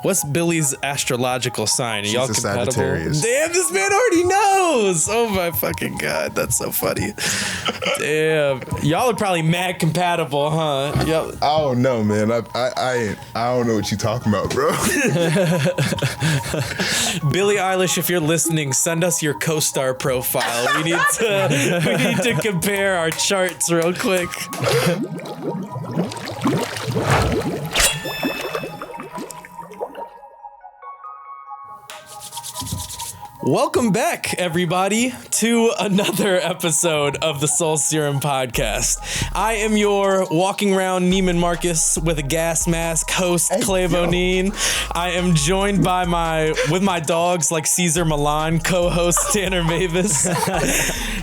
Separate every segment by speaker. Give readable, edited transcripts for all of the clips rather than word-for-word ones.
Speaker 1: What's Billie's astrological sign? Are y'all
Speaker 2: She's a
Speaker 1: compatible?
Speaker 2: Sagittarius.
Speaker 1: Damn, this man already knows. Oh my fucking god, that's so funny. Damn, y'all are probably mad compatible, huh? Y'all.
Speaker 2: I don't know, man. I don't know what you talking about, bro.
Speaker 1: Billie Eilish, if you're listening, send us your co-star profile. We need to compare our charts real quick. Welcome back, everybody, to another episode of the Soul Serum podcast. I am your walking around Neiman Marcus with a gas mask host, Clay Bonine. I am joined by with my dogs like Caesar Milan, co-host Tanner Mavis.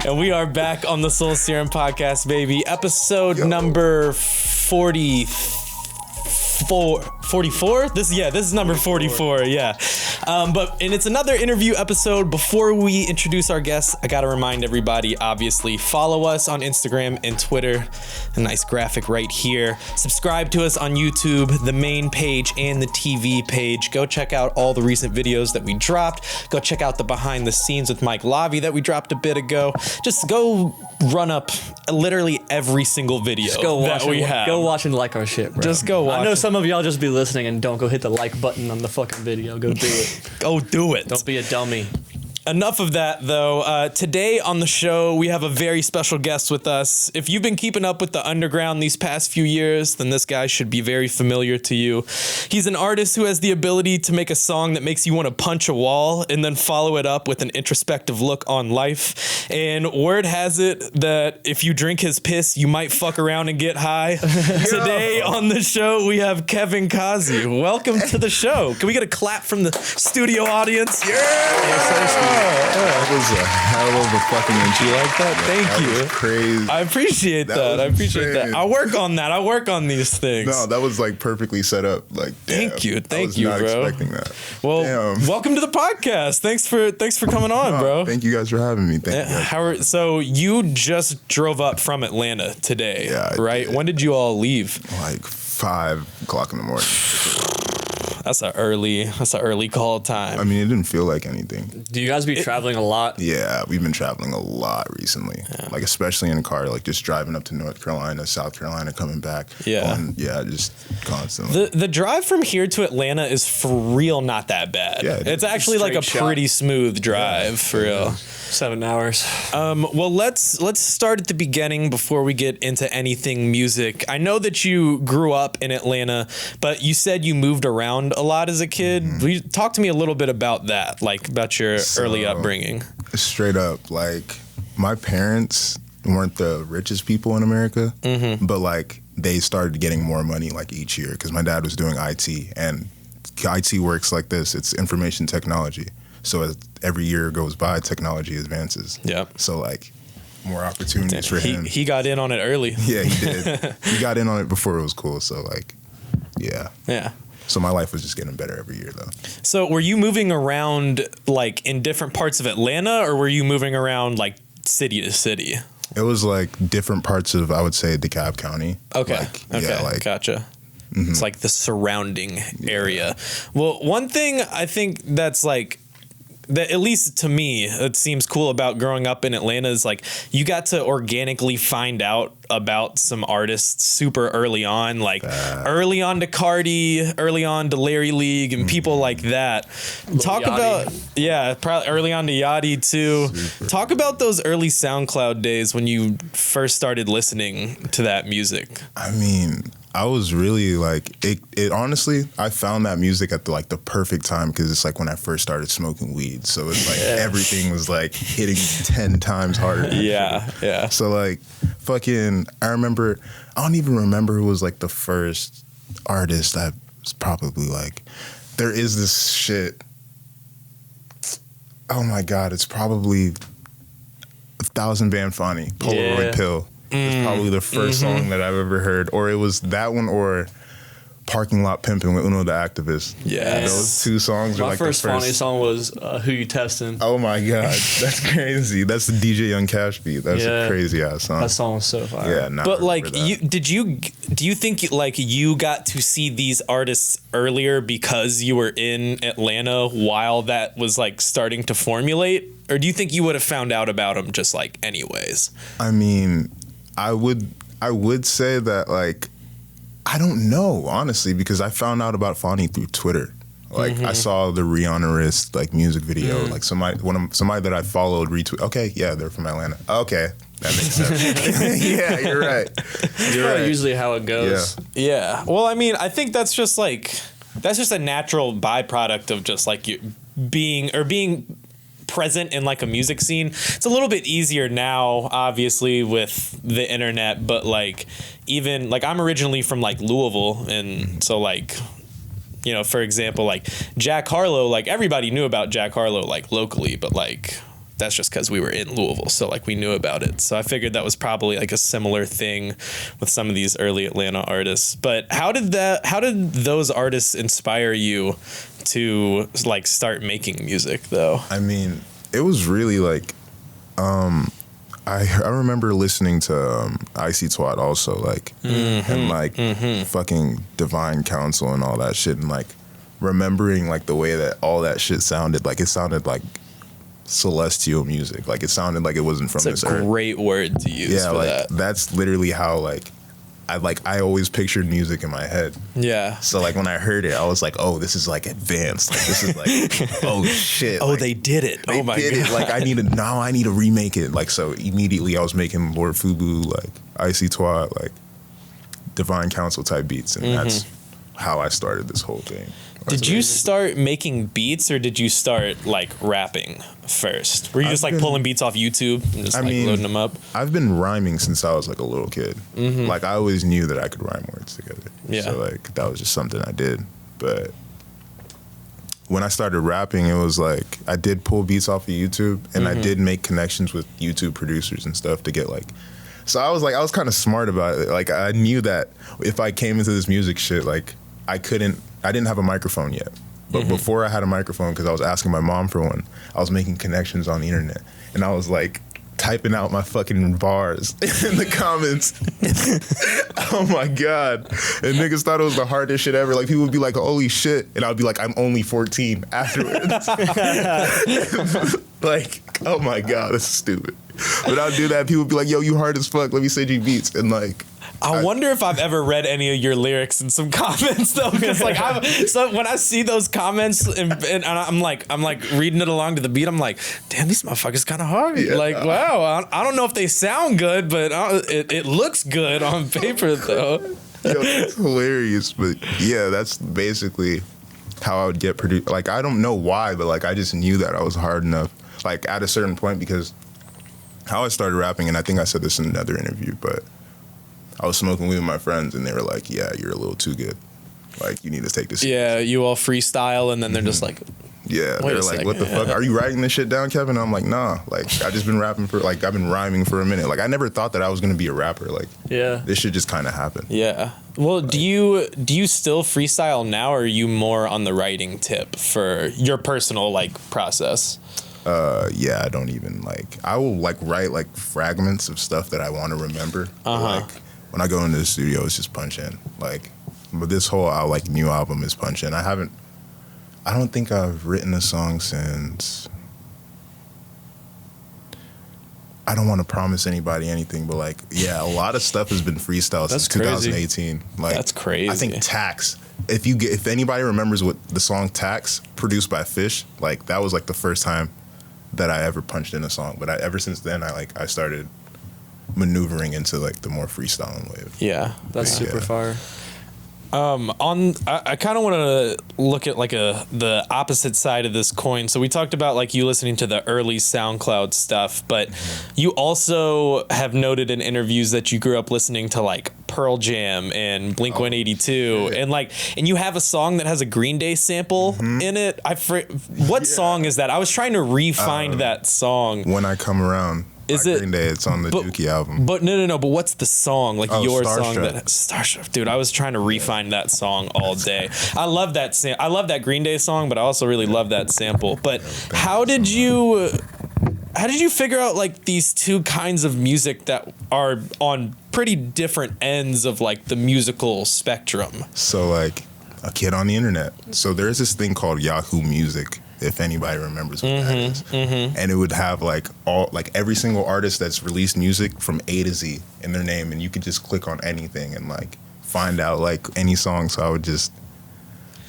Speaker 1: And we are back on the Soul Serum podcast, baby. Episode number 44. This is number 44. Yeah. And it's another interview episode. Before we introduce our guests, I gotta remind everybody, obviously, follow us on Instagram and Twitter. A nice graphic right here. Subscribe to us on YouTube, the main page and the TV page. Go check out all the recent videos that we dropped. Go check out the behind the scenes with Mike Lavi that we dropped a bit ago. Just go run up literally every single video that we have.
Speaker 3: Go watch and like our shit, bro.
Speaker 1: Just go watch.
Speaker 3: I know some of y'all just be listening and don't go hit the like button on the fucking video. Go do it.
Speaker 1: Go do it.
Speaker 3: Don't be a dummy.
Speaker 1: Enough of that, though. Today on the show, we have a very special guest with us. If you've been keeping up with the underground these past few years, then this guy should be very familiar to you. He's an artist who has the ability to make a song that makes you want to punch a wall and then follow it up with an introspective look on life. And word has it that if you drink his piss, you might fuck around and get high. Today on the show, we have Kevin Kazi. Welcome to the show. Can we get a clap from the studio audience? Yeah!
Speaker 2: That was a hell of a fucking intro.
Speaker 1: You like that? Thank you.
Speaker 2: That was crazy.
Speaker 1: I appreciate that. I appreciate that. I work on that. I work on these things.
Speaker 2: No, that was like perfectly set up. Like, damn,
Speaker 1: thank you,
Speaker 2: I was not
Speaker 1: bro.
Speaker 2: expecting that.
Speaker 1: Well,
Speaker 2: damn.
Speaker 1: Welcome to the podcast. Thanks for coming on, bro.
Speaker 2: Thank you guys for having me. Thank you guys.
Speaker 1: So you just drove up from Atlanta today, right? When did you all leave?
Speaker 2: Like 5 o'clock in the morning.
Speaker 1: That's an early call time.
Speaker 2: I mean, it didn't feel like anything.
Speaker 3: Do you guys be traveling a lot?
Speaker 2: Yeah, we've been traveling a lot recently. Yeah. Like, especially in a car, like just driving up to North Carolina, South Carolina, coming back.
Speaker 1: Yeah.
Speaker 2: Just constantly.
Speaker 1: The drive from here to Atlanta is for real not that bad. Yeah, it's actually like a pretty smooth drive for real.
Speaker 3: 7 hours.
Speaker 1: Well, let's start at the beginning before we get into anything music. I know that you grew up in Atlanta, but you said you moved around a lot as a kid. Mm-hmm. Talk to me a little bit about that, like about your early upbringing.
Speaker 2: Straight up, like my parents weren't the richest people in America, but like they started getting more money like each year because my dad was doing IT, and IT works like this. It's information technology. So as every year goes by, technology advances. Yeah. So like more opportunities for him.
Speaker 1: He got in on it early.
Speaker 2: Yeah, he did. He got in on it before it was cool. So like, yeah. Yeah. So my life was just getting better every year though.
Speaker 1: So were you moving around like in different parts of Atlanta, or were you moving around like city to city?
Speaker 2: It was like different parts of, I would say, DeKalb County.
Speaker 1: Okay. Gotcha. Mm-hmm. It's like the surrounding area. Well, one thing I think that's like, that at least to me, it seems cool about growing up in Atlanta is like you got to organically find out about some artists super early on, like early on to Cardi, early on to Larry League and people like that. Talk about, probably early on to Yachty too. Super. Talk about those early SoundCloud days when you first started listening to that music.
Speaker 2: I mean, I was really like it honestly, I found that music at the perfect time because it's like when I first started smoking weed. So it's like everything was like hitting 10 times harder.
Speaker 1: Yeah.
Speaker 2: So like fucking, I don't even remember who was like the first artist that was probably like, there is this shit. Oh my God, it's probably 1,000 Van Fani, Polaroid Pill. It's probably the first song that I've ever heard. Or it was that one or Parking Lot Pimpin' with Uno the Activist.
Speaker 1: Yes.
Speaker 2: Those two songs are like the first.
Speaker 3: My first Fani song was Who You Testin'.
Speaker 2: Oh my God. That's crazy. That's the DJ Young Cash beat. That's a crazy ass song.
Speaker 3: That song was so fire.
Speaker 2: Yeah,
Speaker 1: but like do do you think like you got to see these artists earlier because you were in Atlanta while that was like starting to formulate, or do you think you would have found out about them just like anyways?
Speaker 2: I mean, I would say that, like, I don't know, honestly, because I found out about Fonny through Twitter. Like, I saw the Rihanna like music video. Like somebody that I followed retweet. Okay, yeah, they're from Atlanta. Okay, that makes sense. Yeah, you're right. You're right.
Speaker 3: Usually how it goes.
Speaker 1: Yeah. Well, I mean, I think that's just a natural byproduct of just like you being present in like a music scene. It's a little bit easier now, obviously, with the internet, but like even like I'm originally from like Louisville, and so like, you know, for example, like Jack Harlow, like everybody knew about Jack Harlow like locally, but like that's just because we were in Louisville, so like we knew about it. So I figured that was probably like a similar thing with some of these early Atlanta artists. But how did those artists inspire you to like start making music though?
Speaker 2: I mean, it was really like, I remember listening to Icy Twat also, like, and like fucking Divine Council and all that shit, and like remembering like the way that all that shit sounded. Like, it sounded like celestial music. Like, it sounded like it wasn't from this earth.
Speaker 1: It's a great word to use for
Speaker 2: like
Speaker 1: that.
Speaker 2: That's literally how like I always pictured music in my head.
Speaker 1: Yeah.
Speaker 2: So like when I heard it, I was like, oh, this is like advanced. Like, this is like, oh shit.
Speaker 1: Oh,
Speaker 2: like,
Speaker 1: they did it.
Speaker 2: They
Speaker 1: oh my
Speaker 2: did
Speaker 1: god.
Speaker 2: it. Like, I need to remake it. Like, so immediately I was making Lord Fubu, like Icy Twat, like Divine Council type beats, and that's how I started this whole thing.
Speaker 1: Did you start making beats, or did you start like rapping first? Were you just like pulling beats off YouTube and just loading them up?
Speaker 2: I've been rhyming since I was like a little kid. Like, I always knew that I could rhyme words together.
Speaker 1: Yeah.
Speaker 2: So like that was just something I did. But when I started rapping, it was like I did pull beats off of YouTube, and I did make connections with YouTube producers and stuff to get like. So I was kind of smart about it. Like, I knew that if I came into this music shit, like I didn't have a microphone yet. But before I had a microphone, because I was asking my mom for one, I was making connections on the internet. And I was like typing out my fucking bars in the comments. Oh my God. And niggas thought it was the hardest shit ever. Like, people would be like, holy shit. And I'd be like, I'm only 14 afterwards. Like, oh my God, this is stupid. But I'd do that. People would be like, yo, you hard as fuck. Let me send you beats. And like,
Speaker 1: I wonder if I've ever read any of your lyrics in some comments though, because like so when I see those comments and I'm like reading it along to the beat, I'm like, damn, these motherfuckers kind of hard.
Speaker 2: Yeah.
Speaker 1: Like, wow, I don't know if they sound good, but it looks good on paper though.
Speaker 2: Yo, that's hilarious. But yeah, that's basically how I would get produced. Like, I don't know why, but like I just knew that I was hard enough. Like, at a certain point, because how I started rapping, and I think I said this in another interview, but I was smoking weed with my friends, and they were like, yeah, you're a little too good. Like, you need to take this.
Speaker 1: Yeah, you all freestyle, and then they're just like,
Speaker 2: yeah, they're like, what the fuck? Are you writing this shit down, Kevin? And I'm like, nah. Like, I've been rhyming for a minute. Like, I never thought that I was going to be a rapper. Like, this shit just kind of happened.
Speaker 1: Yeah. Well, do you still freestyle now, or are you more on the writing tip for your personal, like, process?
Speaker 2: Yeah, I don't even, like, I will, like, write, like, fragments of stuff that I want to remember. Like, when I go into the studio, it's just punch in. Like, but this whole like new album is punch in. I don't think I've written a song since. I don't want to promise anybody anything, but like, yeah, a lot of stuff has been freestyle since 2018. Like, that's crazy. I think Tax. If anybody remembers what the song Tax, produced by Fish, like that was like the first time that I ever punched in a song. But ever since then, I started maneuvering into like the more freestyling wave.
Speaker 1: Yeah,
Speaker 3: that's super fire.
Speaker 1: I kind of want to look at like the opposite side of this coin. So we talked about like you listening to the early SoundCloud stuff, but you also have noted in interviews that you grew up listening to like Pearl Jam and Blink-182, and you have a song that has a Green Day sample in it. What song is that? I was trying to re-find that song.
Speaker 2: When I Come Around. Is it Green Day? It's on the Dookie album.
Speaker 1: But no. But what's the song? Like your
Speaker 2: Starstruck.
Speaker 1: song that Starstruck, dude. I was trying to re-find that song all day. I love that I love that Green Day song, but I also really love that sample. But how did you figure out like these two kinds of music that are on pretty different ends of like the musical spectrum.
Speaker 2: So like a kid on the internet. So there's this thing called Yahoo Music, if anybody remembers what that is. And it would have like every single artist that's released music from A to Z in their name, and you could just click on anything and like find out like any song. So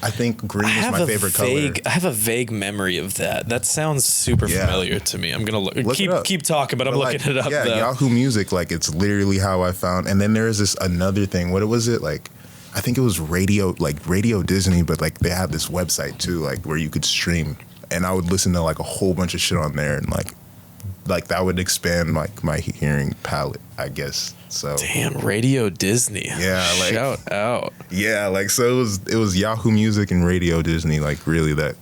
Speaker 2: I think green is my favorite color.
Speaker 1: I have a vague memory of that. That sounds super familiar to me. I'm gonna keep talking, but I'm looking it up.
Speaker 2: Yeah,
Speaker 1: though.
Speaker 2: Yahoo Music, like it's literally how I found. And then there's this another thing. What was it like? I think it was Radio Disney, but like they had this website too, like where you could stream, and I would listen to like a whole bunch of shit on there, and like that would expand like my hearing palette, I guess. So
Speaker 1: damn, Radio Disney.
Speaker 2: Yeah, like
Speaker 1: shout out.
Speaker 2: Yeah, like so it was Yahoo Music and Radio Disney, like really that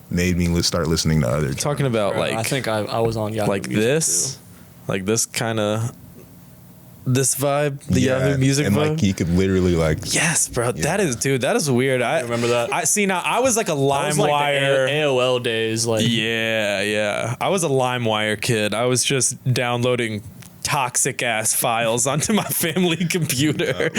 Speaker 2: made me start listening to other.
Speaker 1: Talking about like
Speaker 3: I think I was on Yahoo
Speaker 1: like
Speaker 3: Music
Speaker 1: this,
Speaker 3: too.
Speaker 1: like this kind of. This vibe, the Yahoo Music
Speaker 2: and
Speaker 1: vibe.
Speaker 2: Like you could literally like
Speaker 1: yes, bro. Yeah. That is weird. I
Speaker 3: remember that.
Speaker 1: I see now. I was like a LimeWire.
Speaker 3: Like AOL days, like
Speaker 1: yeah. I was a LimeWire kid. I was just downloading toxic ass files onto my family computer.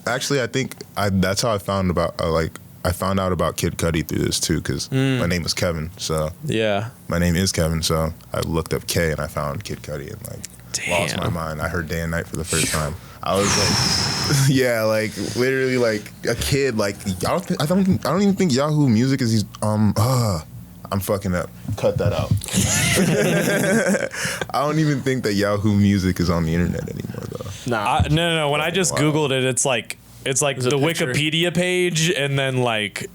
Speaker 2: Actually, I think that's how I found out about Kid Cudi through this too, because my name is Kevin. So
Speaker 1: yeah,
Speaker 2: my name is Kevin. So I looked up K and I found Kid Cudi and like.
Speaker 1: Damn.
Speaker 2: Lost my mind. I heard Day and Night for the first time. I was like, yeah, like literally like a kid. Like I don't even think Yahoo Music is I'm fucking up. Cut that out. I don't even think that Yahoo Music is on the internet anymore though.
Speaker 3: Nah.
Speaker 1: No. When I just Googled it, it's like the Wikipedia page, and then like.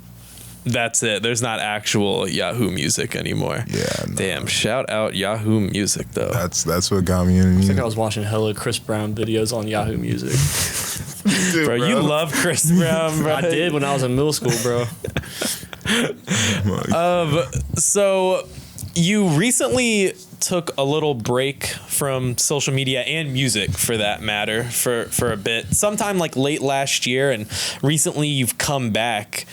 Speaker 1: That's it. There's not actual Yahoo Music anymore.
Speaker 2: Yeah. No.
Speaker 1: Damn. Shout out Yahoo Music though.
Speaker 2: That's what got me in.
Speaker 3: I think I was watching hella Chris Brown videos on Yahoo Music.
Speaker 1: Dude, bro, you love Chris Brown, bro.
Speaker 3: I did when I was in middle school, bro.
Speaker 1: So you recently took a little break from social media and music, for that matter, for a bit. Sometime like late last year, and recently you've come back.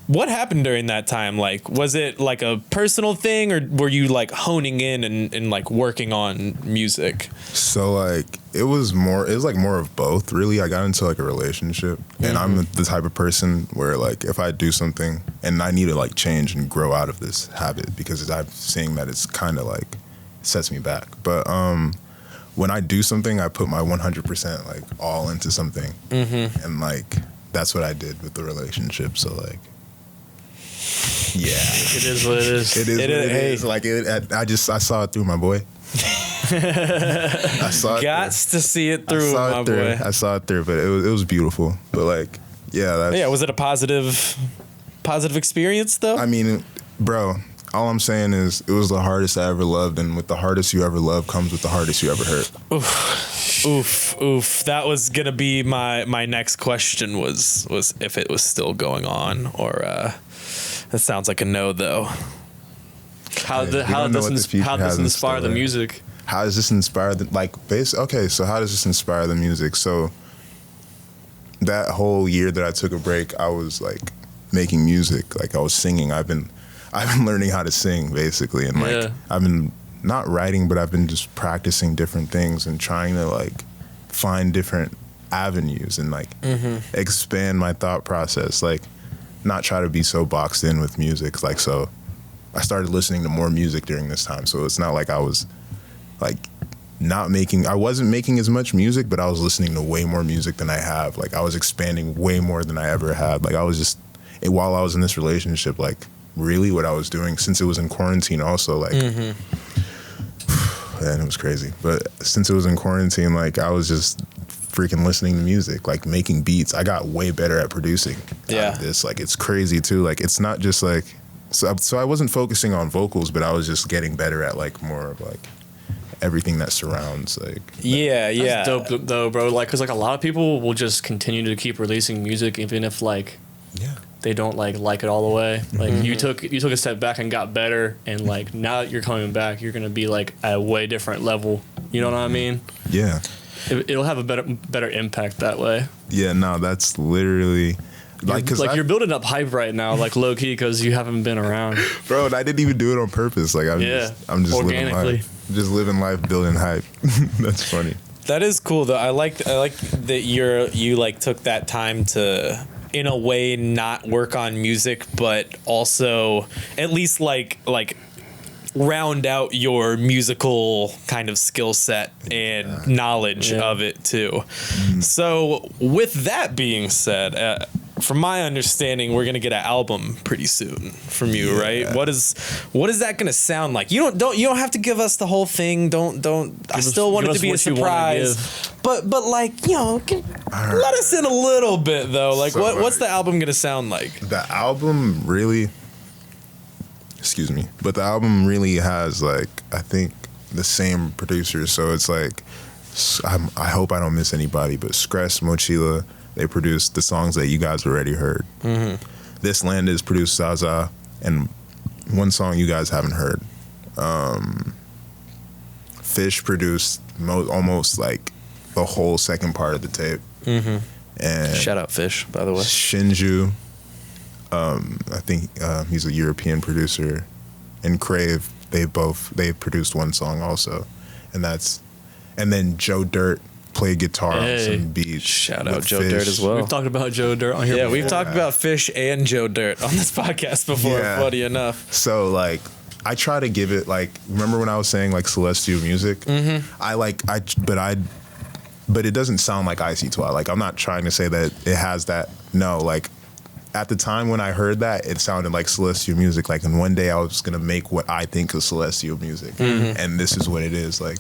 Speaker 1: What happened during that time? Like, was it like a personal thing, or were you like honing in and like working on music?
Speaker 2: So like it was more of both, really. I got into like a relationship, and I'm the type of person where like if I do something and I need to like change and grow out of this habit, because I'm seeing that it's kind of like sets me back. But when I do something, I put my 100% like all into something, and like that's what I did with the relationship. So like. Yeah,
Speaker 3: it is what it is.
Speaker 2: It is what it is. Like I saw it through my boy. I saw it.
Speaker 1: Gots to see it through, my boy.
Speaker 2: I saw it through, but it was beautiful. But like, yeah,
Speaker 1: was it a positive experience though?
Speaker 2: I mean, bro, all I'm saying is it was the hardest I ever loved, and with the hardest you ever love comes with the hardest you ever hurt.
Speaker 1: Oof. That was gonna be my next question was if it was still going on, or that sounds like a no though.
Speaker 3: How does this inspire the music?
Speaker 2: How does this inspire the so how does this inspire the music? So that whole year that I took a break, I was like making music, like I was singing. I've been learning how to sing basically, and like I've been not writing, but I've been just practicing different things and trying to like find different avenues and like expand my thought process, like not try to be so boxed in with music. Like, so I started listening to more music during this time. So it's not like I was like I wasn't making as much music, but I was listening to way more music than I have. Like I was expanding way more than I ever had. Like I was just, while I was in this relationship, like really what I was doing, since it was in quarantine also, like, man, it was crazy. But since it was in quarantine, like I was just freaking listening to music, like making beats. I got way better at producing out of this. Like it's crazy too. Like it's not just like, so I wasn't focusing on vocals, but I was just getting better at like more of like everything that surrounds like.
Speaker 3: That's dope though, bro. Like, cause like a lot of people will just continue to keep releasing music even if like they don't like it all the way. Like you took a step back and got better, and like now that you're coming back, you're gonna be like at a way different level. You know what I mean?
Speaker 2: Yeah.
Speaker 3: It'll have a better impact that way.
Speaker 2: Yeah, no, that's literally like, cause
Speaker 3: you're building up hype right now, like low key, because you haven't been around,
Speaker 2: bro. And I didn't even do it on purpose. Like I'm just living life, building hype. That's funny.
Speaker 1: That is cool though. I like that you like took that time to, in a way, not work on music, but also at least like round out your musical kind of skill set and knowledge of it too. So with that being said, from my understanding, we're gonna get an album pretty soon from you, right? What is that gonna sound like? You don't have to give us the whole thing. Don't. I still want it to be a surprise. But like, let us in a little bit though. Like, so what's the album gonna sound like?
Speaker 2: The album really. Excuse me, but the album really has like, I think, the same producers. So it's like, I hope I don't miss anybody, but Scres, Mochila, they produced the songs that you guys already heard. This Land is produced Zaza, and one song you guys haven't heard. Fish produced almost like the whole second part of the tape. And
Speaker 1: shout out Fish, by the way.
Speaker 2: Shinju. I think he's a European producer, and Crave. They produced one song also, and then Joe Dirt played guitar on some beats.
Speaker 1: Shout out Joe Dirt as well.
Speaker 3: We've talked about Joe Dirt on here.
Speaker 1: Yeah, we've talked about Fish and Joe Dirt on this podcast before. Funny enough.
Speaker 2: So like, I try to give it like. Remember when I was saying like celestial music? But it doesn't sound like IC12. Like, I'm not trying to say that it has that. No, like. At the time when I heard that, it sounded like celestial music. Like, and one day I was gonna make what I think is celestial music, and this is what it is. Like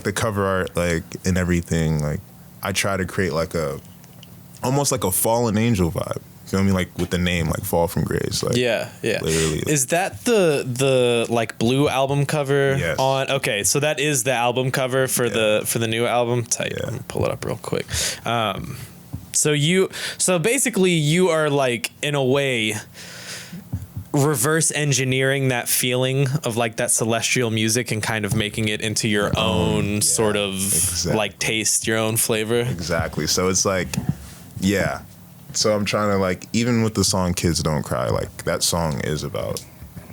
Speaker 2: the cover art, like, and everything. Like, I try to create like almost like a fallen angel vibe. You know what I mean? Like with the name, like Fall from Grace. Like,
Speaker 1: yeah.
Speaker 2: Literally.
Speaker 1: Is that the like blue album cover?
Speaker 2: Yes.
Speaker 1: Okay, so that is the album cover for the new album. Tight.
Speaker 2: Yeah.
Speaker 1: I'm gonna pull it up real quick. So basically you are like, in a way, reverse engineering that feeling of like that celestial music and kind of making it into your own sort of like taste, your own flavor.
Speaker 2: Exactly. So it's like, so I'm trying to like, even with the song Kids Don't Cry, like that song is about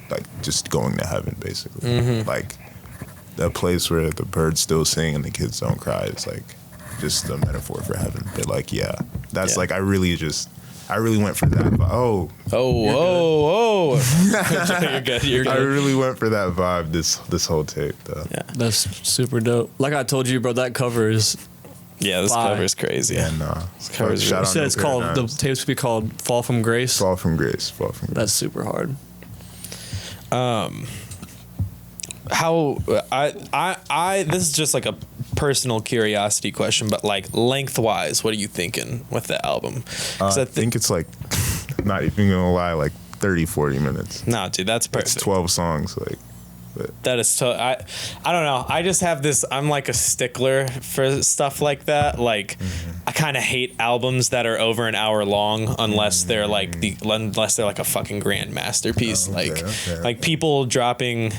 Speaker 2: like just going to heaven basically. Like the place where the birds still sing and the kids don't cry is like just a metaphor for heaven. But like, that's like, I really went for that. You're good. I really went for that vibe this whole tape though.
Speaker 3: Yeah, that's super dope. Like I told you, bro, that cover is
Speaker 1: this cover is crazy.
Speaker 2: Yeah, nah.
Speaker 1: This cover is
Speaker 3: you said it's called, the tape's be called Fall from Grace.
Speaker 2: Fall from Grace.
Speaker 3: That's super hard.
Speaker 1: How I this is just like a personal curiosity question, but like lengthwise, what are you thinking with the album?
Speaker 2: I think it's like, not even gonna lie, like 30-40 minutes.
Speaker 1: No, dude, that's perfect.
Speaker 2: It's 12 songs, like. But
Speaker 1: that is I don't know. I just have this. I'm like a stickler for stuff like that. Like, I kind of hate albums that are over an hour long unless they're like a fucking grand masterpiece. Like people dropping,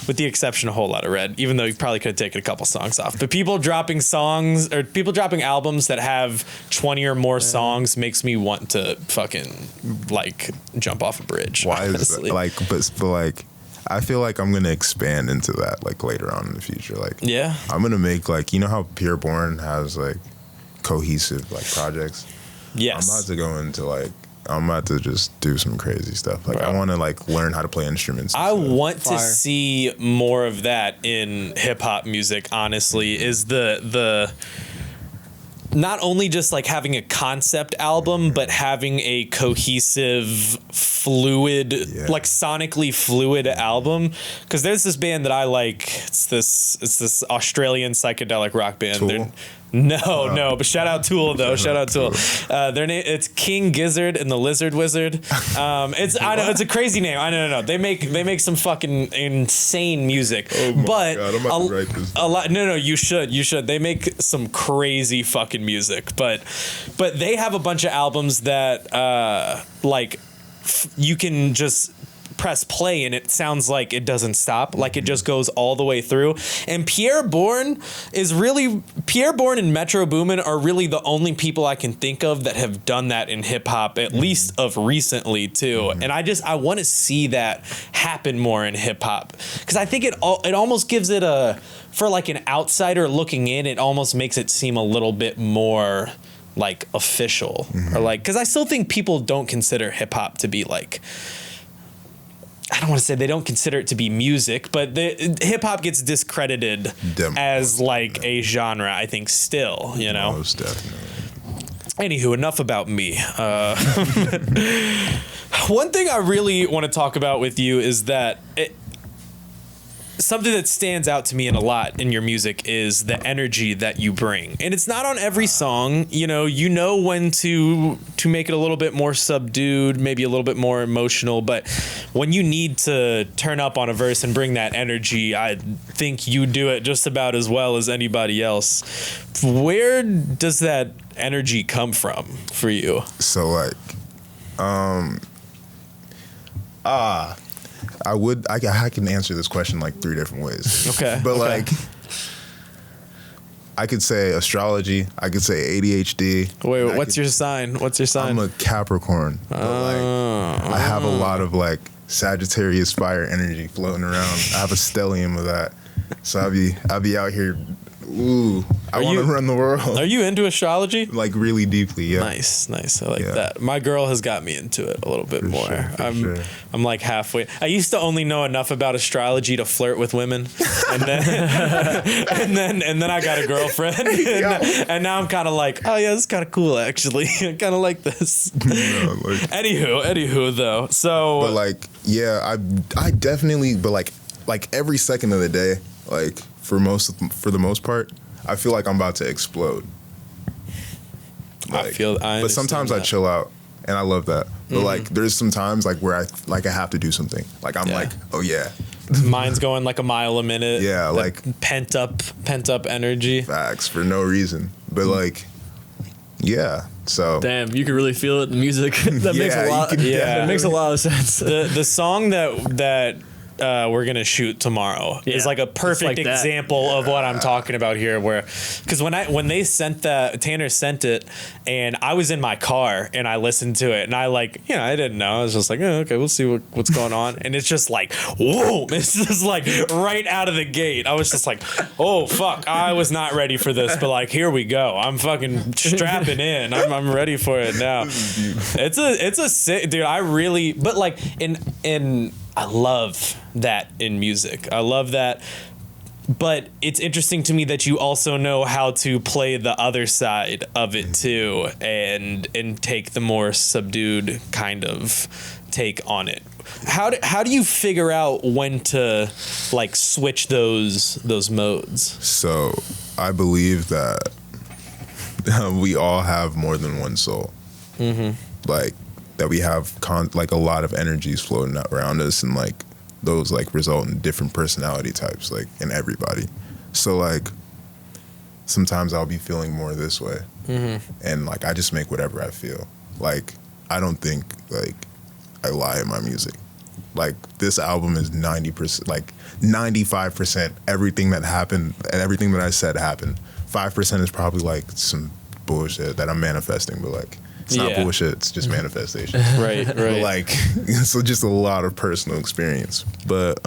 Speaker 1: with the exception of Whole Lotta Red, even though you probably could have taken a couple songs off. But people dropping albums that have 20 or more songs makes me want to fucking like jump off a bridge.
Speaker 2: Why is that? Like, but like. I feel like I'm gonna expand into that like later on in the future. Like, I'm gonna make like, you know how Pure Born has like cohesive like projects.
Speaker 1: Yes.
Speaker 2: I'm about to go into like, I'm about to just do some crazy stuff. Like, I want to like learn how to play instruments.
Speaker 1: I want to see more of that in hip hop music. Honestly, is the not only just like having a concept album, but having a cohesive, fluid, like sonically fluid album. Because there's this band that I like. It's this Australian psychedelic rock band.
Speaker 2: Tool?
Speaker 1: No, but shout out Tool though. Shout out Tool. Their name, it's King Gizzard and the Lizard Wizard. I know it's a crazy name. I know. They make some fucking insane music.
Speaker 2: Oh my
Speaker 1: but
Speaker 2: God, I'm about to write this down.
Speaker 1: a lot. No, you should. They make some crazy fucking music. But they have a bunch of albums that like you can just press play and it sounds like it doesn't stop, like it just goes all the way through. And Pierre Bourne and Metro Boomin are really the only people I can think of that have done that in hip hop, at least of recently too. And I want to see that happen more in hip hop, because I think it almost gives it for like an outsider looking in, it almost makes it seem a little bit more like official, or like, because I still think people don't consider hip hop to be like, I don't want to say they don't consider it to be music, but hip hop gets discredited as like a genre, I think, still, you know?
Speaker 2: Most definitely.
Speaker 1: Anywho, enough about me. One thing I really want to talk about with you is that something that stands out to me a lot in your music is the energy that you bring. And it's not on every song, you know when to make it a little bit more subdued, maybe a little bit more emotional, but when you need to turn up on a verse and bring that energy, I think you do it just about as well as anybody else. Where does that energy come from for you?
Speaker 2: So like, I can answer this question like 3 different ways.
Speaker 1: Okay.
Speaker 2: But like, I could say astrology. I could say ADHD.
Speaker 1: Wait, what's your sign?
Speaker 2: I'm a Capricorn. But like, I have a lot of like Sagittarius fire energy floating around. I have a stellium of that. So I'll be out here. Ooh, I want to run the world.
Speaker 1: Are you into astrology?
Speaker 2: Like really deeply, yeah.
Speaker 1: Nice. I like that. My girl has got me into it a little bit more.
Speaker 2: Sure.
Speaker 1: I'm like halfway. I used to only know enough about astrology to flirt with women, and then and then I got a girlfriend, and now I'm kind of like, oh yeah, this is kind of cool actually. I kind of like this.
Speaker 2: No, like,
Speaker 1: anywho though. So,
Speaker 2: but like, yeah, I definitely, but like every second of the day, like. For the most part, I feel like I'm about to explode. Like, but sometimes I chill out, and I love that. But like, there's some times like where I have to do something. Like I'm like, oh yeah,
Speaker 1: mine's going like a mile a minute.
Speaker 2: Yeah, like
Speaker 1: pent up energy.
Speaker 2: Facts for no reason, but like, yeah. So
Speaker 3: damn, you can really feel it in the music. That makes a lot. It makes a lot of sense.
Speaker 1: The song that we're gonna shoot tomorrow is like a perfect example of what I'm talking about here, where because when they sent Tanner sent it and I was in my car and I listened to it and I I didn't know, I was just like, oh, okay, we'll see what's going on, and it's just like, whoa, it's just like right out of the gate I was just like, oh fuck, I was not ready for this, but like here we go, I'm fucking strapping in, I'm ready for it now. It's a sick, dude. I really, but like in I love that in music. I love that. But it's interesting to me that you also know how to play the other side of it too, and take the more subdued kind of take on it. How do you figure out when to like switch those modes?
Speaker 2: So I believe that we all have more than one soul. Like that we have like a lot of energies floating around us, and like those like result in different personality types like in everybody. So like sometimes I'll be feeling more this way, and like I just make whatever I feel. Like I don't think like I lie in my music. Like this album is 90%, like 95% everything that happened and everything that I said happened. 5% is probably like some bullshit that I'm manifesting, but like it's not bullshit, it's just manifestation.
Speaker 1: Right.
Speaker 2: But like, so just a lot of personal experience. But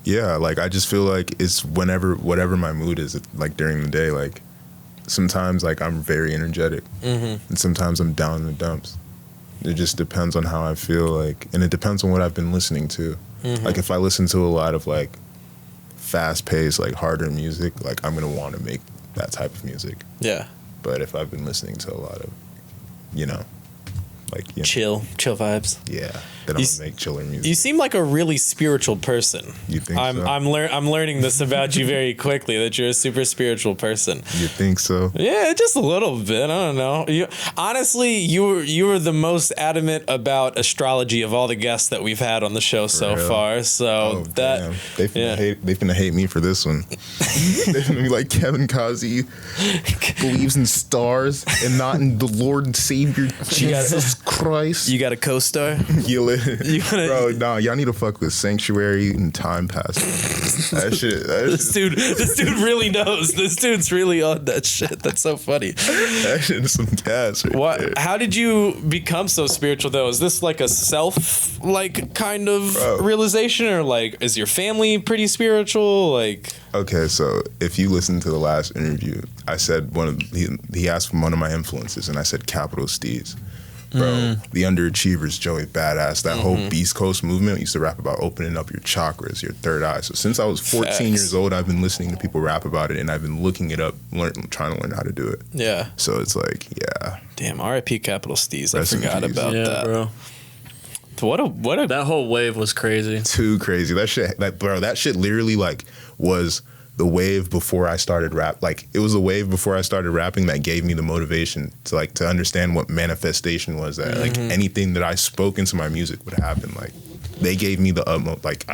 Speaker 2: yeah, like I just feel like it's whatever my mood is, like during the day, like sometimes like I'm very energetic, and sometimes I'm down in the dumps. It just depends on how I feel, like, and it depends on what I've been listening to. Like if I listen to a lot of like fast-paced, like harder music, like I'm gonna want to make that type of music. Yeah. But if I've been listening to a lot of, like
Speaker 1: chill vibes.
Speaker 2: Yeah, then I'm gonna make chiller music.
Speaker 1: You seem like a really spiritual person.
Speaker 2: You think so?
Speaker 1: I'm learning this about you very quickly, that you're a super spiritual person.
Speaker 2: You think so?
Speaker 1: Yeah, just a little bit. I don't know. You were the most adamant about astrology of all the guests that we've had on the show so far. So
Speaker 2: they've been hate me for this one. They're gonna be like, Kevin Kazi believes in stars and not in the Lord and Savior Jesus Christ.
Speaker 1: You got a co-star?
Speaker 2: Bro, nah, y'all need to fuck with Sanctuary and Time Pass. That shit.
Speaker 1: This dude really knows. This dude's really on that shit. That's so funny.
Speaker 2: That shit is some gas right there.
Speaker 1: How did you become so spiritual though? Is this like a self like kind of realization, or like is your family pretty spiritual? Like,
Speaker 2: okay, so if you listen to the last interview, I said he asked for one of my influences, and I said Capital Steez. Bro, the Underachievers, Joey Badass, that whole Beast Coast movement used to rap about opening up your chakras, your third eye. So since I was 14 years old, I've been listening to people rap about it, and I've been looking it up, trying to learn how to do it.
Speaker 1: Yeah.
Speaker 2: So it's like, yeah.
Speaker 1: Damn, R.I.P. Capital Steez. I
Speaker 2: Rest in
Speaker 1: forgot
Speaker 2: peace.
Speaker 1: about that.
Speaker 3: bro.
Speaker 1: What a
Speaker 3: That whole wave was crazy.
Speaker 2: Too crazy. That shit literally like was the wave before I started rap. Like it was a wave before I started rapping that gave me the motivation to understand what manifestation was. That like anything that I spoke into my music would happen. Like they gave me the utmost. Like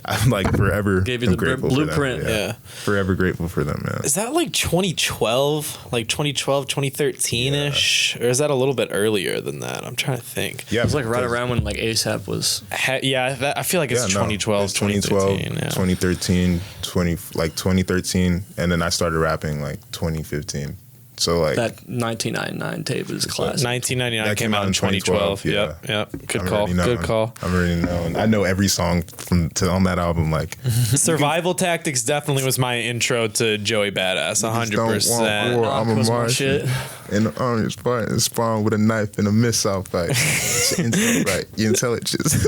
Speaker 2: I'm like forever.
Speaker 3: Gave you the blueprint.
Speaker 1: Yeah.
Speaker 2: Forever grateful for them, man.
Speaker 1: Is that like 2012? Like 2012, 2013-ish? Or is that a little bit earlier than that? I'm trying to think.
Speaker 2: Yeah,
Speaker 3: It was like right around when like ASAP was.
Speaker 1: I feel like it's 2012,
Speaker 2: it's 2012,
Speaker 1: 2013. Yeah.
Speaker 2: 2013, 2013, and then I started rapping like 2015. So like
Speaker 3: That 1999 tape is classic.
Speaker 1: 1999
Speaker 2: That
Speaker 1: came out in 2012.
Speaker 2: yeah.
Speaker 1: Yep. Good
Speaker 2: I'm
Speaker 1: call.
Speaker 2: already knowing.
Speaker 1: Good call.
Speaker 2: I'm already knowing. I know every song on that album. Like
Speaker 1: Survival Tactics definitely was my intro to Joey Badass. 100%.
Speaker 2: I'm a
Speaker 3: Was my
Speaker 2: Martian.
Speaker 3: shit.
Speaker 2: And the army is fighting, spawn with a knife and a missile fight. Your intelligence.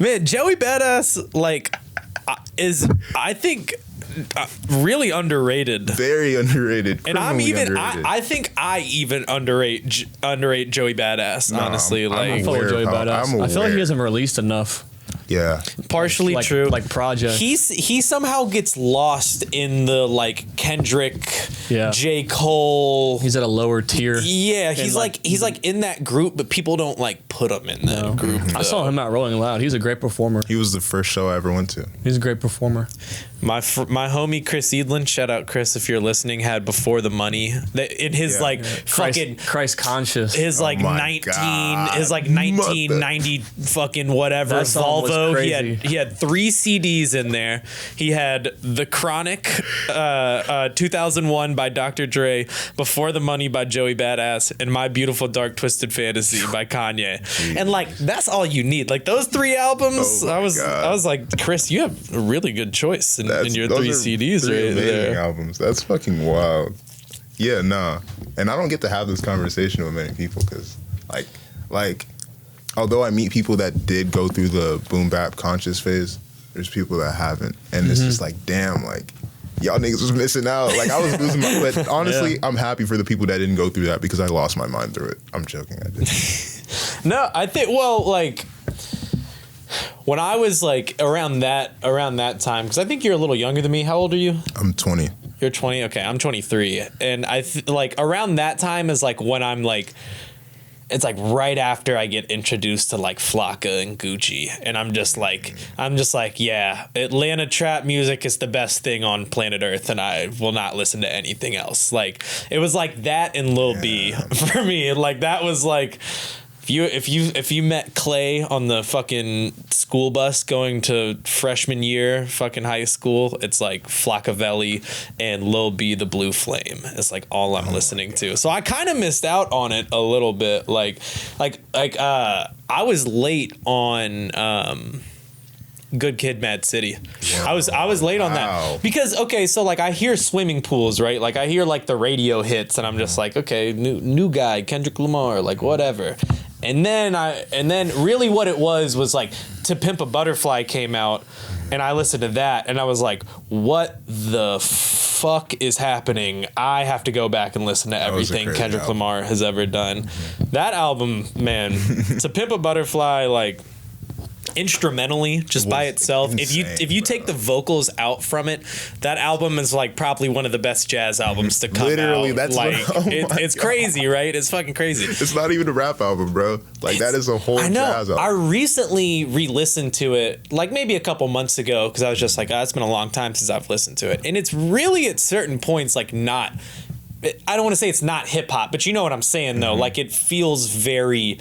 Speaker 1: Man, Joey Badass I think really underrated.
Speaker 2: Very underrated.
Speaker 1: And
Speaker 2: Underrated.
Speaker 1: I think I even underrate Joey Badass.
Speaker 2: Nah,
Speaker 1: honestly,
Speaker 2: I'm
Speaker 1: like
Speaker 3: Full of Joey
Speaker 2: I'm
Speaker 3: Badass. I feel like
Speaker 2: aware.
Speaker 3: he hasn't released enough.
Speaker 2: Yeah.
Speaker 1: partially true.
Speaker 3: Like project.
Speaker 1: He somehow gets lost in the like Kendrick,
Speaker 3: Yeah.
Speaker 1: J. Cole.
Speaker 3: He's at a lower tier.
Speaker 1: Yeah, he's
Speaker 3: And,
Speaker 1: like in that group, but people don't like put him in that group.
Speaker 3: I saw him at Rolling Loud. He's a great performer.
Speaker 2: He was the first show I ever went to.
Speaker 3: He's a great performer.
Speaker 1: My homie Chris Edlin, shout out Chris if you're listening, had Before the Money in his fucking
Speaker 3: Christ conscious.
Speaker 1: his like
Speaker 2: my
Speaker 1: 19
Speaker 2: God.
Speaker 1: his like 1990 fucking whatever
Speaker 3: That song was
Speaker 1: Volvo.
Speaker 3: crazy.
Speaker 1: He had 3 CDs in there. He had The Chronic, 2001 by Dr. Dre, Before the Money by Joey Badass, and My Beautiful Dark Twisted Fantasy by Kanye. And like that's all you need. Like those 3 albums.
Speaker 2: Oh my
Speaker 1: I was like, Chris, you have a really good choice in your 3 CDs
Speaker 2: 3
Speaker 1: right
Speaker 2: amazing
Speaker 1: there.
Speaker 2: albums. That's fucking wild. Yeah, nah. And I don't get to have this conversation with many people because, like, although I meet people that did go through the boom bap conscious phase, there's people that haven't, and it's just like, damn, like y'all niggas was missing out. Like I was losing my. But honestly, I'm happy for the people that didn't go through that because I lost my mind through it. I'm joking, I didn't.
Speaker 1: No, I think like when I was like around that time, because I think you're a little younger than me. How old are you?
Speaker 2: I'm 20.
Speaker 1: You're 20. Okay, I'm 23, and like around that time is like when I'm like. It's like right after I get introduced to like Flocka and Gucci, and I'm just like, yeah, Atlanta trap music is the best thing on planet Earth, and I will not listen to anything else. Like it was like that and Lil B for me. Like that was like, if you met Clay on the fucking school bus going to freshman year fucking high school, it's like Flockavelli and Lil B the Blue Flame. It's like all I'm listening to. So I kind of missed out on it a little bit. Like I was late on Good Kid, Mad City.
Speaker 2: Wow.
Speaker 1: I was late on
Speaker 2: Wow.
Speaker 1: that because okay, so like I hear swimming pools, right? Like I hear like the radio hits, and I'm just like, okay, new guy, Kendrick Lamar, like whatever. And then really what it was like To Pimp a Butterfly came out, and I listened to that, and I was like, what the fuck is happening? I have to go back and listen to everything Kendrick Lamar has ever done. That album, man, To Pimp a Butterfly, like instrumentally just by itself,
Speaker 2: insane,
Speaker 1: if you take the vocals out from it, that album is like probably one of the best jazz albums to come
Speaker 2: Literally,
Speaker 1: out.
Speaker 2: that's
Speaker 1: like
Speaker 2: what,
Speaker 1: it's crazy, right? It's fucking crazy.
Speaker 2: It's not even a rap album, bro. Like that is a whole
Speaker 1: I know.
Speaker 2: jazz album.
Speaker 1: I recently re-listened to it, like maybe a couple months ago, because I was just like, it's been a long time since I've listened to it, and it's really at certain points like not I don't want to say it's not hip hop, but you know what I'm saying though. Like it feels very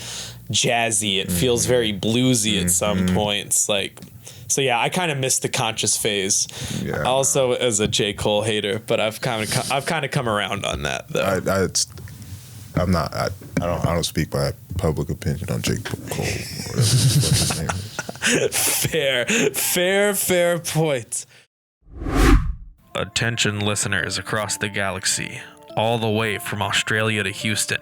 Speaker 1: jazzy. It feels very bluesy at some points. Like, so yeah, I kind of missed the conscious phase. Yeah, also as a J. Cole hater, but I've kind of come around on that though.
Speaker 2: I don't speak by public opinion on J. Cole or whatever his name
Speaker 1: is. Fair point. Attention listeners across the galaxy, all the way from Australia to Houston.